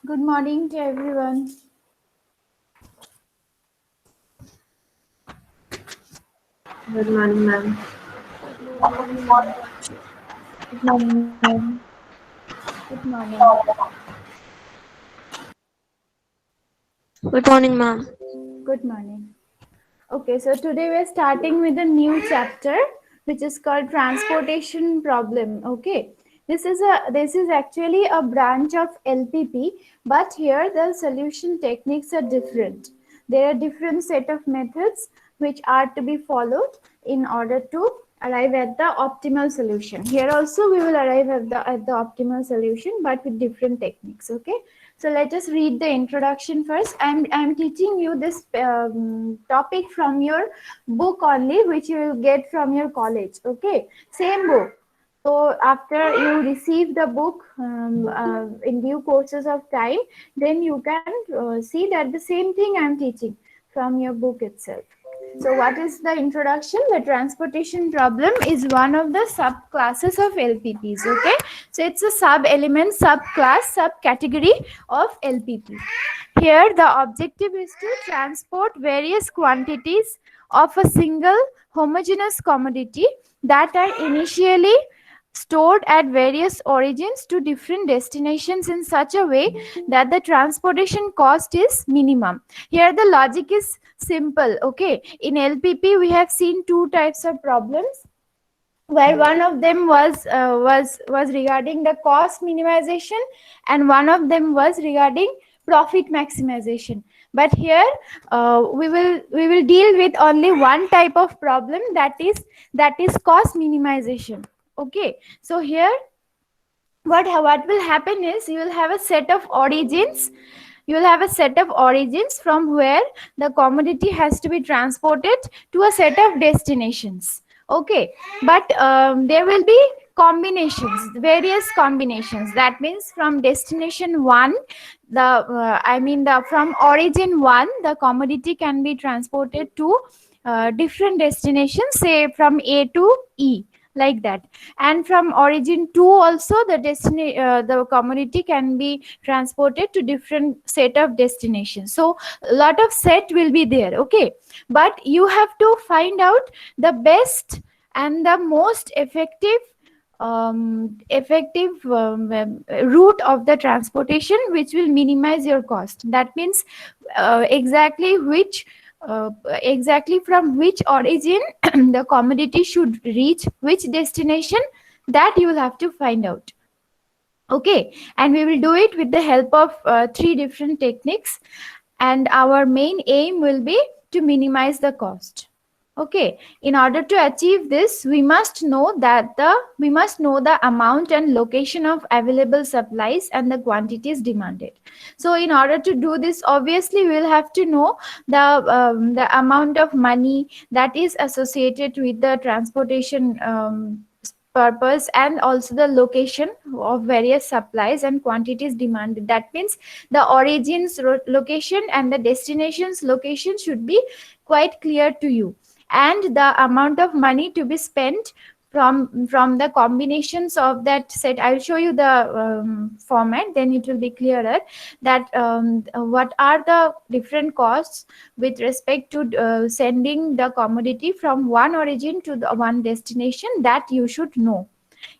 Good morning to everyone. Good morning, ma'am. Good morning, everyone. Good morning, ma'am. Good morning. Good morning, ma'am. Good morning. Okay, so today we're starting with a new chapter which is called transportation problem. Okay. This is actually a branch of LPP, but here the solution techniques are different. There are different set of methods which are to be followed in order to arrive at the optimal solution. Here also we will arrive at the optimal solution, but with different techniques. Okay. So let us read the introduction first. I'm teaching you this topic from your book only, which you will get from your college. Okay, same book. So after you receive the book in due courses of time, then you can see that the same thing I'm teaching from your book itself. So what is the introduction? The transportation problem is one of the subclasses of LPPs. Okay, so it's a sub-element, subclass, subcategory of LPP. Here the objective is to transport various quantities of a single homogeneous commodity that are initially stored at various origins to different destinations in such a way that the transportation cost is minimum. Here the logic is simple. Okay, in LPP we have seen two types of problems, where one of them was regarding the cost minimization and one of them was regarding profit maximization. But here we will deal with only one type of problem, that is cost minimization. Okay, so here what will happen is you will have a set of origins. You will have a set of origins from where the commodity has to be transported to a set of destinations. Okay, but there will be combinations, various combinations. That means from destination one, the from origin one, the commodity can be transported to different destinations, say from A to E, like that. And from origin 2 also, the commodity can be transported to different set of destinations. So a lot of set will be there. Okay, but you have to find out the best and the most effective route of the transportation which will minimize your cost. That means exactly which exactly from which origin the commodity should reach which destination, that you will have to find out. Okay, and we will do it with the help of three different techniques, and our main aim will be to minimize the cost. Okay, in order to achieve this, we must know the amount and location of available supplies and the quantities demanded. So in order to do this, obviously we will have to know the amount of money that is associated with the transportation purpose, and also the location of various supplies and quantities demanded. That means the origins location and the destinations location should be quite clear to you, and the amount of money to be spent from the combinations of that set. I'll show you the format, then it will be clearer that what are the different costs with respect to sending the commodity from one origin to the one destination, that you should know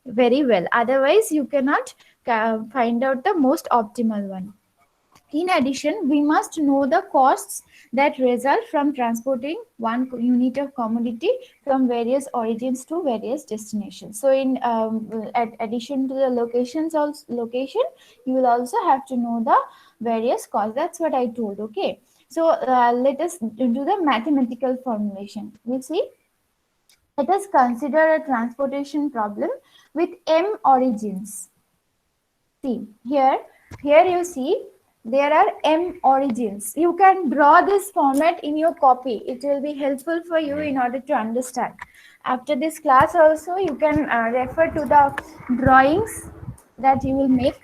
very well. Otherwise you cannot find out the most optimal one. In addition, we must know the costs that result from transporting one unit of commodity from various origins to various destinations. So, in addition to the location, you will also have to know the various costs. That's what I told. Okay. So, let us do the mathematical formulation. You see, let us consider a transportation problem with m origins. See here you see there are m origins. You can draw this format in your copy. It will be helpful for you in order to understand. After this class also, you can refer to the drawings that you will make.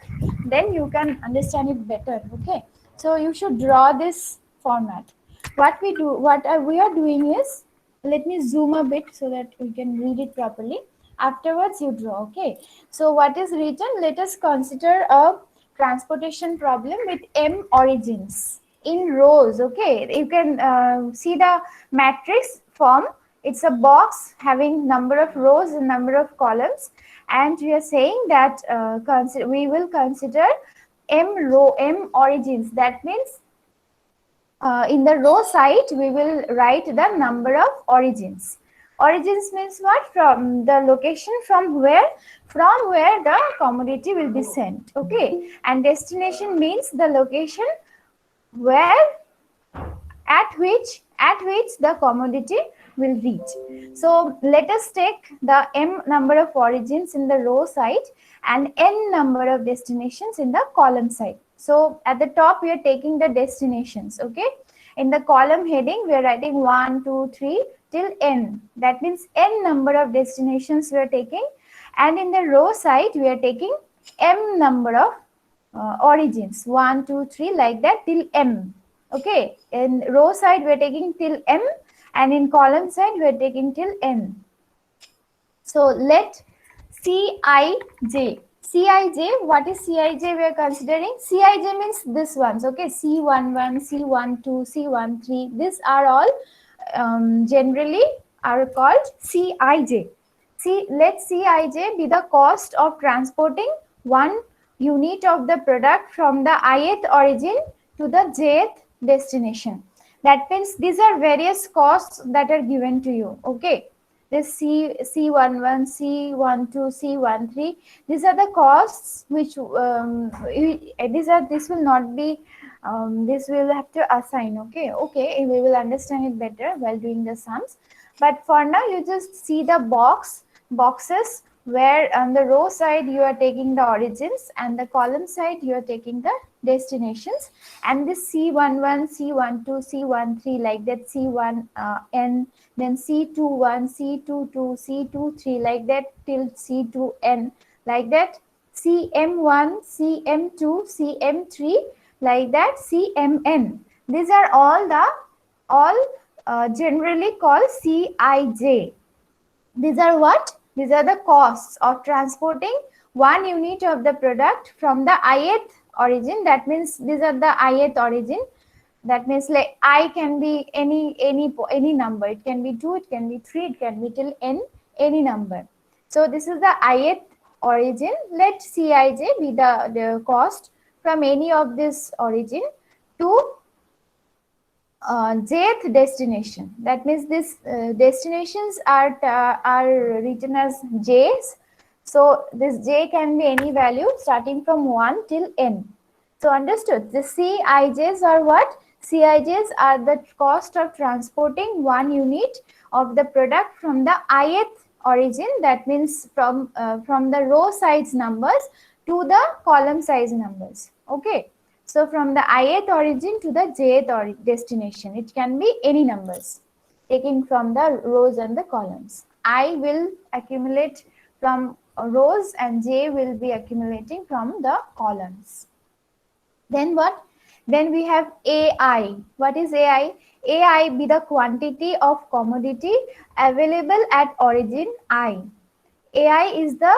Then you can understand it better. Okay. So you should draw this format. What we are doing is, let me zoom a bit so that we can read it properly. Afterwards you draw. Okay, so what is written? Let us consider a transportation problem with M origins in rows. Okay, you can see the matrix form. It's a box having number of rows and number of columns, and we are saying that we will consider M origins. That means in the row side we will write the number of origins. Origins means what? From the location from where the commodity will be sent. Okay, and destination means the location where at which the commodity will reach. So let us take the m number of origins in the row side and n number of destinations in the column side. So at the top we are taking the destinations. Okay, in the column heading we are writing 1 2 3 till n. That means n number of destinations we are taking, and in the row side we are taking m number of origins, 1 2 3 like that till m. Okay, in row side we are taking till m, and in column side we are taking till n. So let Cij. Cij, what is Cij we are considering? Cij means this ones. Okay, C11, C12, C13. These are all generally are called Cij. See, let Cij be the cost of transporting one unit of the product from the ith origin to the jth destination. That means these are various costs that are given to you. Okay, this C11, C12, C13. These are the costs which this will not be. This will have to assign. Okay, we will understand it better while doing the sums. But for now, you just see the boxes where on the row side you are taking the origins and the column side you are taking the destinations, and this C11, C12, C13 like that, C1 n, then C21, C22, C23 like that till C2n like that, CM1, CM2, CM3 like that, CMN. These are all generally called Cij. These are what? These are the costs of transporting one unit of the product from the ith origin. That means these are the ith origin. That means like I can be any number. It can be 2, it can be 3, it can be till n, any number. So this is the ith origin. Let Cij be the cost from any of this origin to jth destination. That means these destinations are written as j's. So this j can be any value starting from 1 till n. So understood? The Cij's are what? Cij's are the cost of transporting one unit of the product from the ith origin. That means from the row size numbers to the column size numbers. Okay. So from the ith origin to the jth destination, it can be any numbers taken from the rows and the columns. I will accumulate from rows and j will be accumulating from the columns. Then what? Then we have AI. What is AI? AI be the quantity of commodity available at origin I. AI is the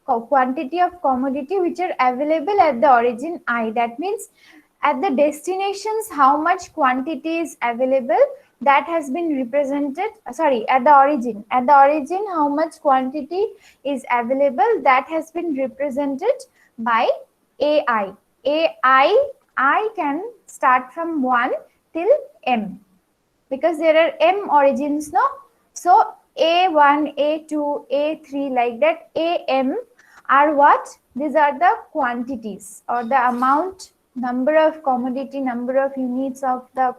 quantity of commodity which are available at the origin I. That means at the destinations how much quantity is available, that has been represented, at the origin how much quantity is available, that has been represented by AI. I can start from 1 till m because there are m origins, no? So A1, A2, A3 like that, AM are what? These are the quantities or the amount, number of commodity, number of units of the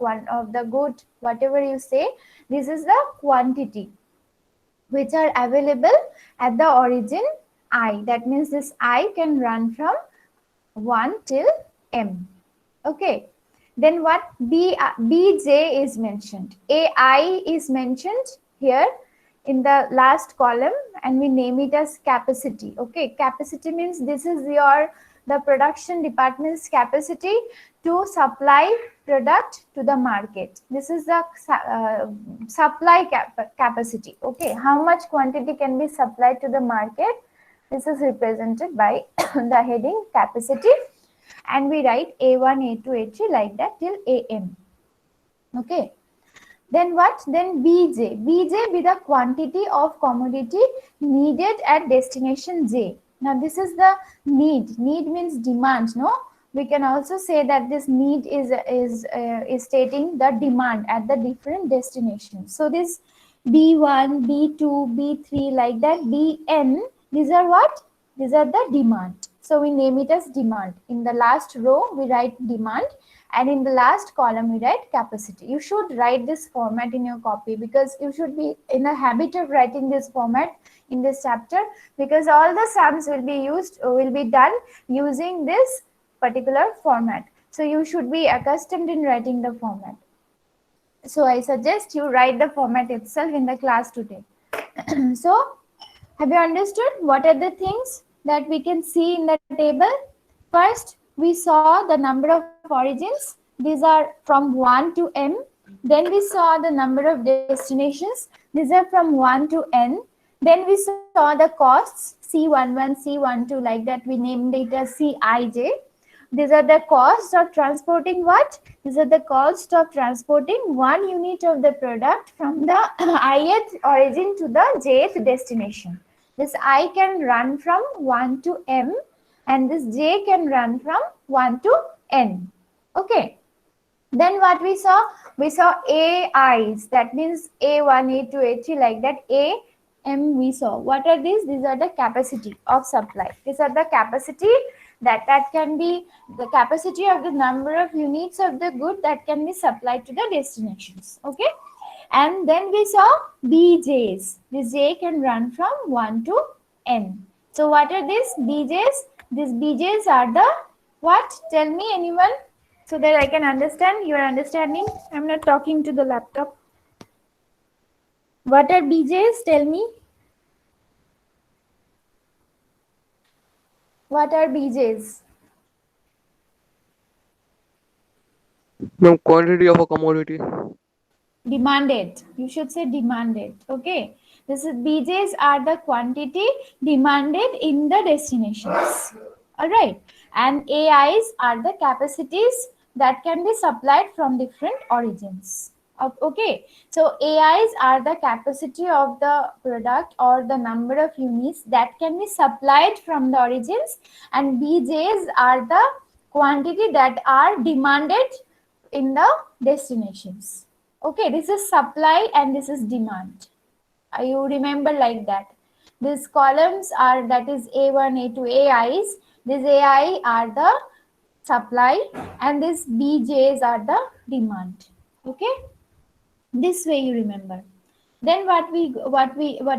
good, whatever you say. This is the quantity which are available at the origin I. That means this I can run from 1 till m. Okay. Then what? Bj is mentioned. AI is mentioned here in the last column and we name it as capacity. Okay, capacity means this is the production department's capacity to supply product to the market. This is the supply capacity. Okay, how much quantity can be supplied to the market? This is represented by the heading capacity. and we write A1, A2, A3 like that till AM. Okay. Then what? Then BJ. BJ be the quantity of commodity needed at destination J. Now this is the need. Need means demand. No, we can also say that this need is stating the demand at the different destinations. So this B1, B2, B3 like that. Bn. These are what? These are the demand. So we name it as demand. In the last row we write demand, and in the last column we write capacity. You should write this format in your copy because you should be in a habit of writing this format in this chapter, because all the sums will be done using this particular format. So you should be accustomed in writing the format. So I suggest you write the format itself in the class today. So have you understood what are the things that we can see in the table? First, we saw the number of origins. These are from 1 to m. Then we saw the number of destinations. These are from 1 to n. Then we saw the costs, C11, C12, like that. We named it as Cij. These are the costs of transporting what? These are the cost of transporting 1 unit of the product from the ith origin to the jth destination. This I can run from 1 to m, and this j can run from 1 to n. Okay. Then what we saw? We saw AIs. That means A1, A2, A3 like that. A, M we saw. What are these? These are the capacity of supply. These are the capacity that can be the capacity of the number of units of the good that can be supplied to the destinations. Okay. And then we saw BJs. This J can run from 1 to N. So what are these BJs? These BJs are the what? Tell me anyone, so that I can understand. You are understanding? I'm not talking to the laptop. What are BJs? Tell me. What are BJs? No, quantity of a commodity. Demanded. You should say demanded. Okay. This is BJs are the quantity demanded in the destinations. All right. And AIs are the capacities that can be supplied from different origins. Okay. So AIs are the capacity of the product or the number of units that can be supplied from the origins, and BJs are the quantity that are demanded in the destinations. Okay, this is supply and this is demand. You remember like that. These columns are, that is A1, A2, AIs. These AI are the supply and these BJs are the demand. Okay, this way you remember. Then what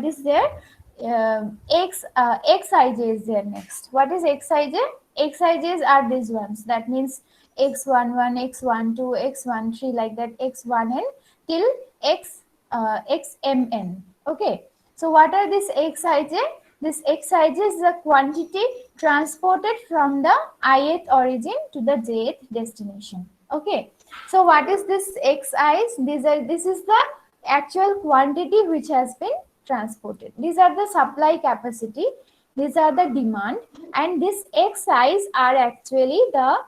is there? Xij is there next. What is Xij? Xij's are these ones. That means X11, X12, X13 like that, X1n till Xmn. Okay. So what are these Xij? This Xij is the quantity transported from the ith origin to the jth destination. Okay. So what is this Xis? This is the actual quantity which has been transported. These are the supply capacity, these are the demand, and this Xis are actually the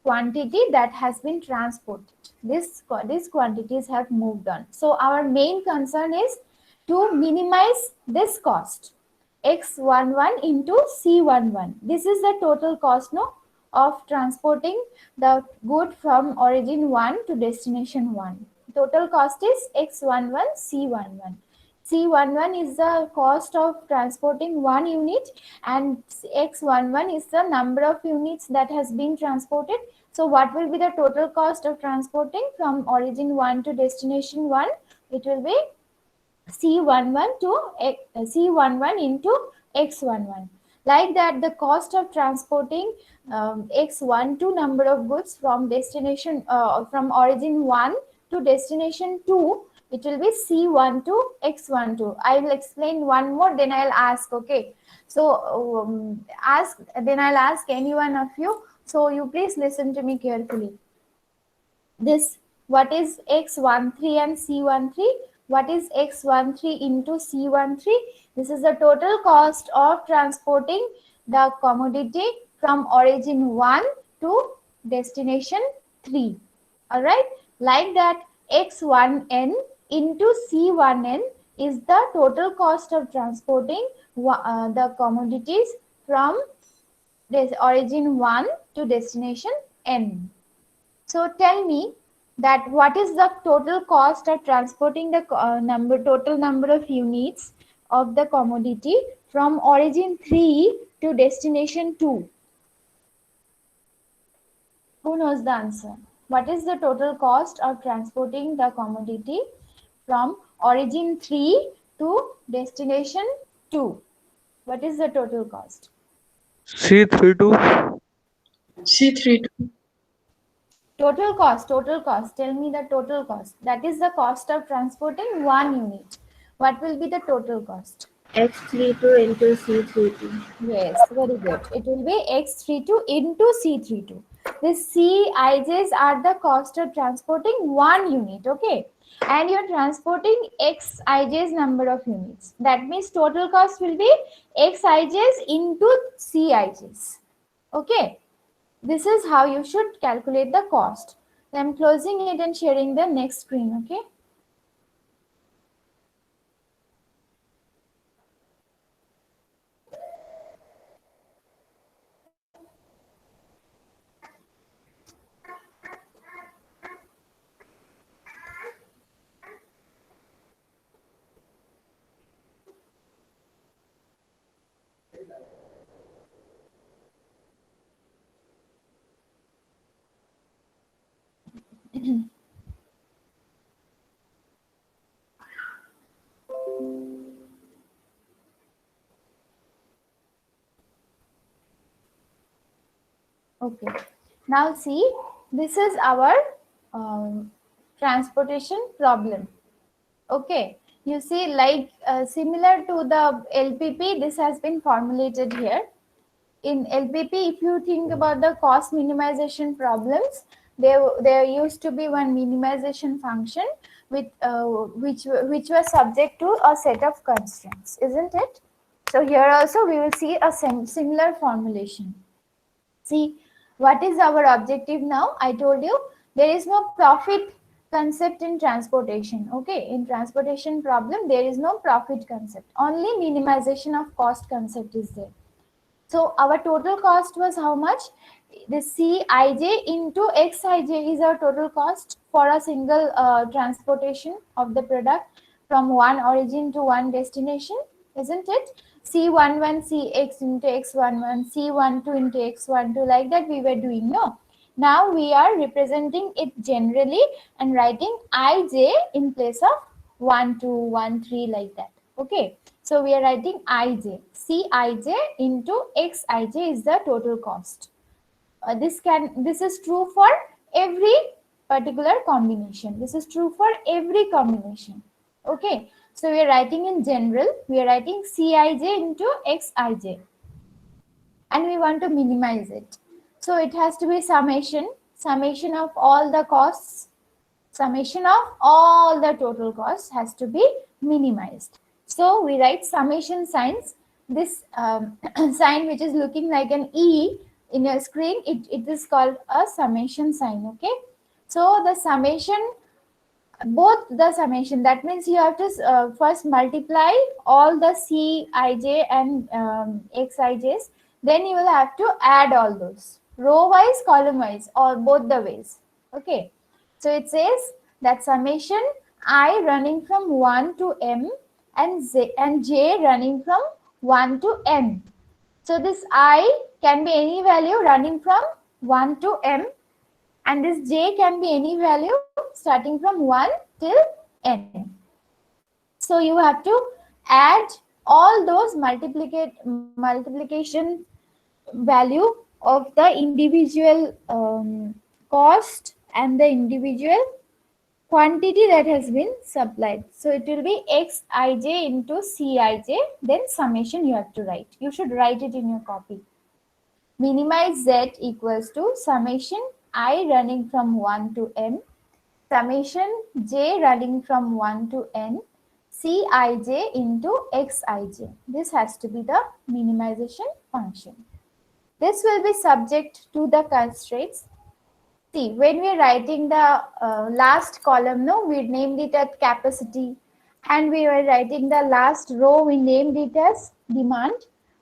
quantity that has been transported. These quantities have moved on. So our main concern is to minimize this cost. X11 into C11. This is the total cost, no, of transporting the good from origin 1 to destination 1. Total cost is X11, C11. C11 is the cost of transporting 1 unit, and X11 is the number of units that has been transported. So what will be the total cost of transporting from origin 1 to destination 1? It will be C11 to C11 into X11. Like that, the cost of transporting X12 number of goods from destination from origin 1 to destination 2, it will be C1 to X12. I will explain one more, then I'll ask. Okay, so I'll ask any one of you. So you please listen to me carefully. This, what is X13 and C13? What is X13 into C13? This is the total cost of transporting the commodity from origin 1 to destination 3. All right, like that, x1n into c1n is the total cost of transporting the commodities from this origin 1 to destination n. So tell me that what is the total cost of transporting the total number of units of the commodity from origin 3 to destination 2? Who knows the answer? What is the total cost of transporting the commodity from origin 3 to destination 2? What is the total cost? C32. C32. Total cost, total cost. Tell me the total cost. That is the cost of transporting 1 unit. What will be the total cost? X32 into C32. Yes, very good. It will be X32 into C32. The CIJs are the cost of transporting 1 unit, okay? And you're transporting XIJs number of units. That means total cost will be XIJs into CIJs, okay? This is how you should calculate the cost. I'm closing it and sharing the next screen, okay? Okay. Now see, this is our transportation problem. Okay. You see, like similar to the LPP, this has been formulated here. In LPP, if you think about the cost minimization problems, there used to be one minimization function with which was subject to a set of constraints, isn't it? So here also we will see a similar formulation. See, what is our objective now? I told you there is no profit concept in transportation. Okay, in transportation problem, there is no profit concept. Only minimization of cost concept is there. So our total cost was how much? The Cij into Xij is our total cost for a single transportation of the product from one origin to one destination, isn't it? C11 Cx into X11, C12 into X12, like that we were doing, no? Now we are representing it generally and writing Ij in place of 1, 2, 1, 3, like that. Okay. So we are writing Ij. Cij into Xij is the total cost. This is true for every particular combination. This is true for every combination. Okay. So we are writing in general. We are writing Cij into Xij. And we want to minimize it. So it has to be summation of all the costs. Summation of all the total costs has to be minimized. So we write summation signs. This sign which is looking like an E in your screen, it is called a summation sign, okay? So the summation, both the summation, that means you have to first multiply all the Cij and Xijs, then you will have to add all those, row wise, column wise, or both the ways, okay? So it says that summation I running from 1 to m and j running from 1 to n. So this I can be any value running from 1 to m, and this j can be any value starting from 1 till n. So you have to add all those multiplication value of the individual cost and the individual quantity that has been supplied. So it will be Xij into Cij, then summation you have to write. You should write it in your copy. Minimize Z equals to summation I running from 1 to m, summation j running from 1 to n, Cij into Xij. This has to be the minimization function. This will be subject to the constraints. See, when we are writing the last column, no, we named it as capacity, and we were writing the last row, we named it as demand.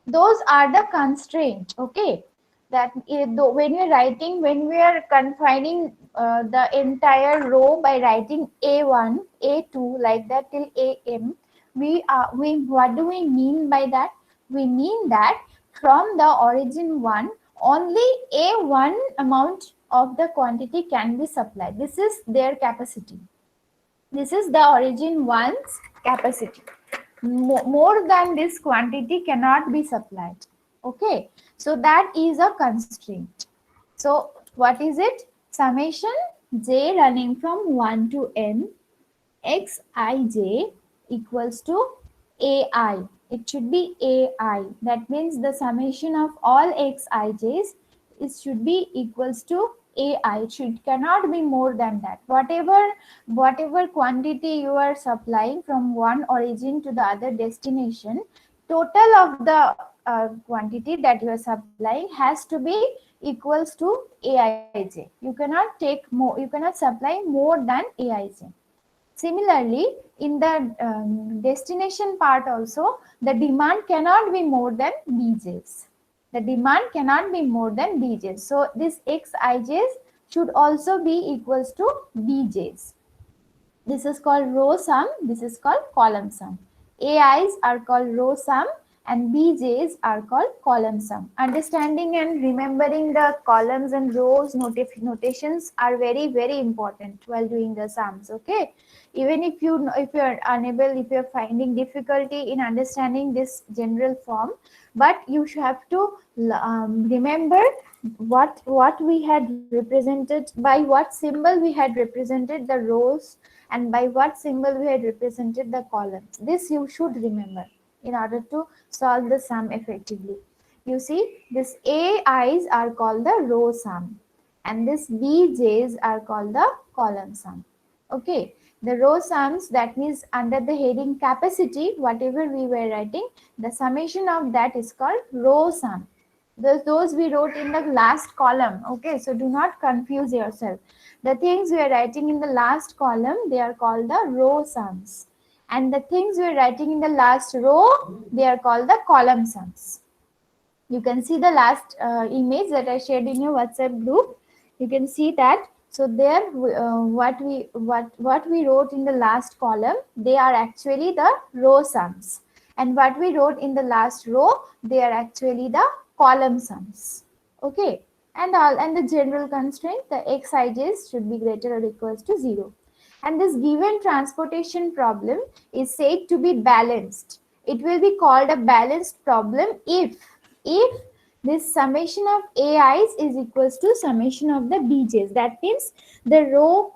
Those are the constraints, okay? That when you're writing, when we are confining the entire row by writing A1, A2, like that till AM, what do we mean by that? We mean that from the origin 1, only A1 amount of the quantity can be supplied. This is their capacity. This is the origin 1's capacity. More than this quantity cannot be supplied. Okay, so that is a constraint. So what is it? Summation j running from 1 to n xij equals to ai. It should be ai. That means the summation of all xij's should be equals to ai. It cannot be more than that. Whatever quantity you are supplying from one origin to the other destination, total of the quantity that you are supplying has to be equals to aij. You cannot take more. You cannot supply more than aij. Similarly, in the destination part also, the demand cannot be more than bj's. The demand cannot be more than bj's. So this xij's should also be equals to bj's. This is called row sum. This is called column sum. AIs are called row sum and BJs are called column sum. Understanding and remembering the columns and rows notations are very, very important while doing the sums. Okay. Even if you are unable, if you are finding difficulty in understanding this general form, but you have to remember what we had represented, by what symbol we had represented the rows, and by what symbol we had represented the columns. This you should remember in order to solve the sum effectively. You see, this AIs are called the row sum and this BJs are called the column sum. Okay, the row sums, that means under the heading capacity, whatever we were writing, the summation of that is called row sum. Those we wrote in the last column. Okay, so do not confuse yourself. The things we are writing in the last column, they are called the row sums. And the things we are writing in the last row, they are called the column sums. You can see the last image that I shared in your WhatsApp group. You can see that. So there, what we wrote in the last column, they are actually the row sums. And what we wrote in the last row, they are actually the column sums. Okay. And the general constraint, the xij's should be greater or equals to 0. And this given transportation problem is said to be balanced. It will be called a balanced problem if this summation of AIs is equals to summation of the BJs. That means the row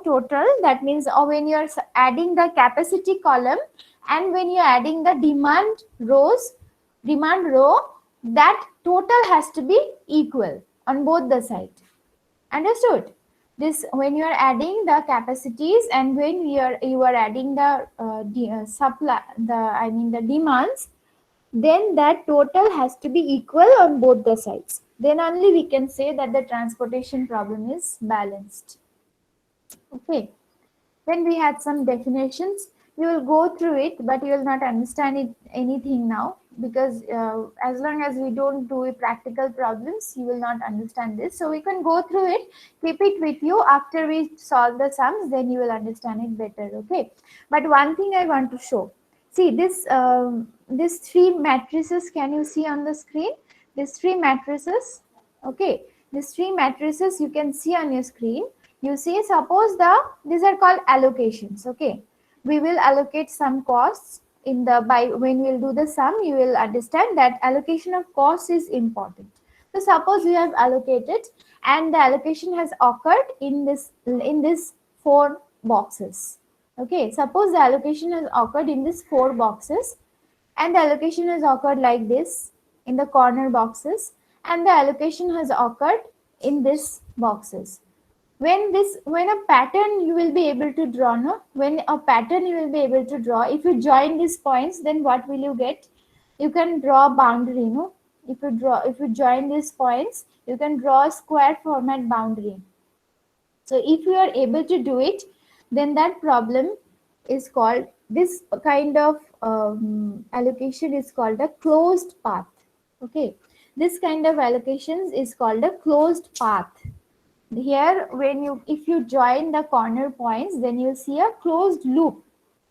total, that means when you are adding the capacity column and when you are adding the demand row, that total has to be equal on both the sides. Understood? This, when you are adding the capacities and when you are adding the the demands, then that total has to be equal on both the sides. Then only we can say that the transportation problem is balanced. Okay. Then we had some definitions. You will go through it, but you will not understand anything now, because as long as we don't do practical problems, you will not understand this. So we can go through it, keep it with you. After we solve the sums, then you will understand it better. Okay. But one thing I want to show. See this, these three matrices, can you see on the screen? These three matrices, okay. These three matrices you can see on your screen. You see, suppose these are called allocations, okay. We will allocate some costs in the, when we will do the sum, you will understand that allocation of costs is important. So suppose we have allocated and the allocation has occurred in this 4 boxes. Okay, suppose the allocation has occurred in these 4 boxes and the allocation has occurred like this in the corner boxes and the allocation has occurred in these boxes. When a pattern you will be able to draw, no? When a pattern you will be able to draw, if you join these points, then what will you get? You can draw a boundary, no? if you join these points, you can draw a square format boundary. So if you are able to do it, then that problem is called, this kind of allocation is called a closed path. Okay, this kind of allocations is called a closed path. Here, when you, if you join the corner points, then you'll see a closed loop.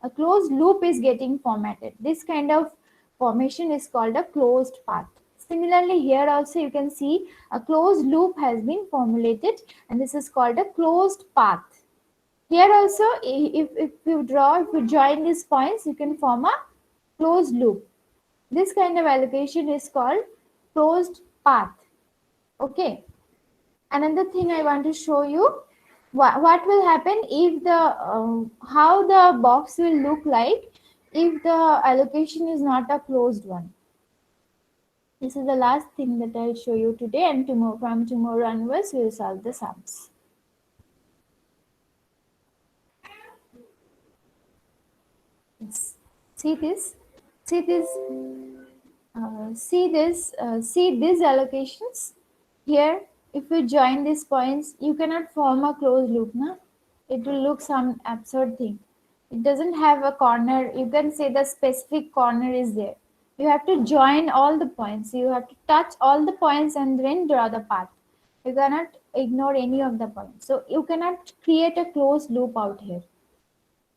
A closed loop is getting formatted. This kind of formation is called a closed path. Similarly, here also you can see a closed loop has been formulated, and this is called a closed path. Here also, if you draw, if you join these points, you can form a closed loop. This kind of allocation is called closed path. Okay. Another thing I want to show you, what will happen if the how the box will look like if the allocation is not a closed one. This is the last thing that I'll show you today, and tomorrow, from tomorrow onwards, we will solve the sums. Yes. See this? See this? See these allocations here. If you join these points, you cannot form a closed loop, na? It will look some absurd thing. It doesn't have a corner. You can say the specific corner is there. You have to join all the points. You have to touch all the points and then draw the path. You cannot ignore any of the points. So you cannot create a closed loop out here,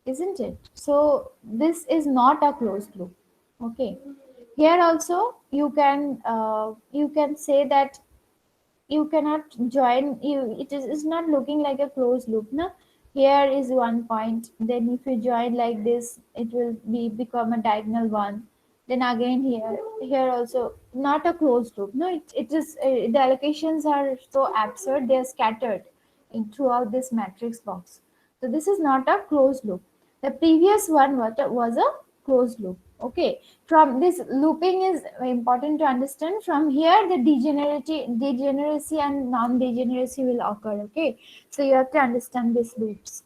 isn't it? So this is not a closed loop. Okay. Here also you can say that you cannot join, it is not looking like a closed loop, na? Here is one point, then if you join like this, it will become a diagonal one. Then again here also not a closed loop. No, it is the allocations are so absurd, they are scattered throughout this matrix box. So this is not a closed loop. The previous one was a closed loop. Okay, from this looping is important to understand. From here, the degeneracy and non-degeneracy will occur. Okay, so you have to understand these loops.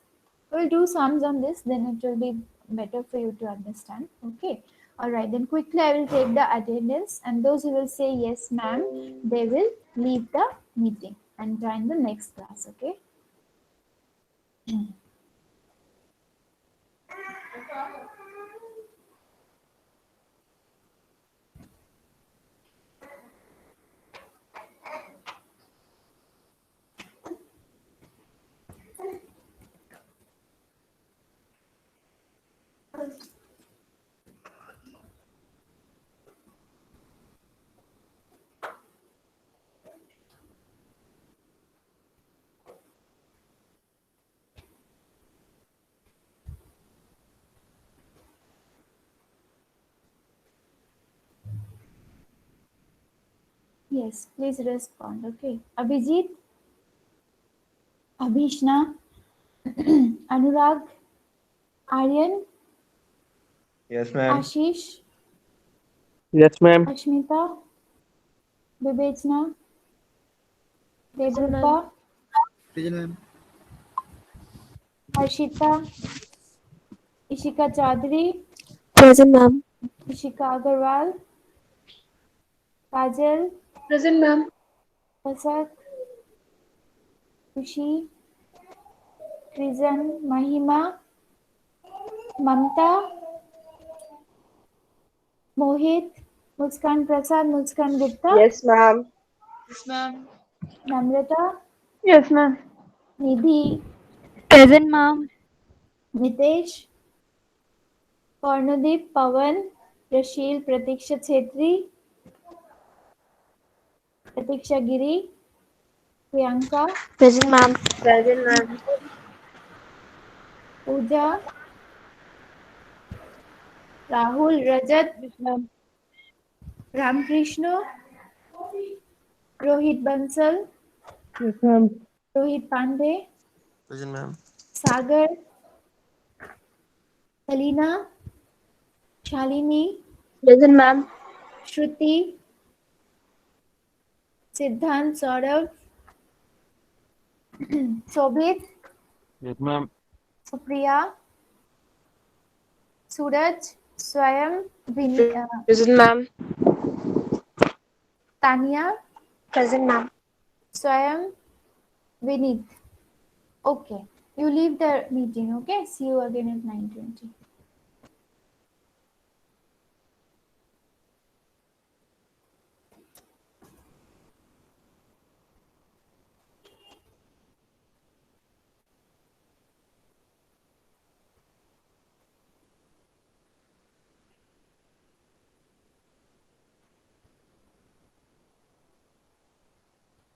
We'll do sums on this, then it will be better for you to understand. Okay, all right. Then quickly I will take the attendance, and those who will say yes, ma'am, they will leave the meeting and join the next class. Okay. Yes, please respond. Okay. Abhijit, Abhishna, Anurag, Aryan, Yes, ma'am. Ashish, Yes, ma'am. Ashmita, Vivechna, Devrupa, Present, ma'am. Harshita, Ishika Chaudhary, Present, ma'am. Ishika Agarwal, Kajal, Present, ma'am. Pasak, Kushi, Trizan, Mahima, Mamta, Mohit, Muskan Prasad, Muskan Gupta, Yes, ma'am. Namrata, Yes, ma'am. Nidhi, Present, ma'am. Nitesh, Karnadeep, Pawan, Rashil, Pratiksha Chetri, Pratiksha Giri, Priyanka, Present, ma'am. Present, ma'am. Pooja, Rahul, Rajat, Yes, ma'am. Ramkrishna, Rohit Bansal, Yes, ma'am. Rohit Pandey, Present, ma'am. Sagar, Salina, Shalini, Present, ma'am. Shruti, Siddhant, Saurav, Sobhit, Yes, ma'am. Supriya, Suraj, Swayam, Present, ma'am. Tanya, Present, ma'am. Swayam, Vinith. Okay, you leave the meeting. Okay, see you again at 9:20.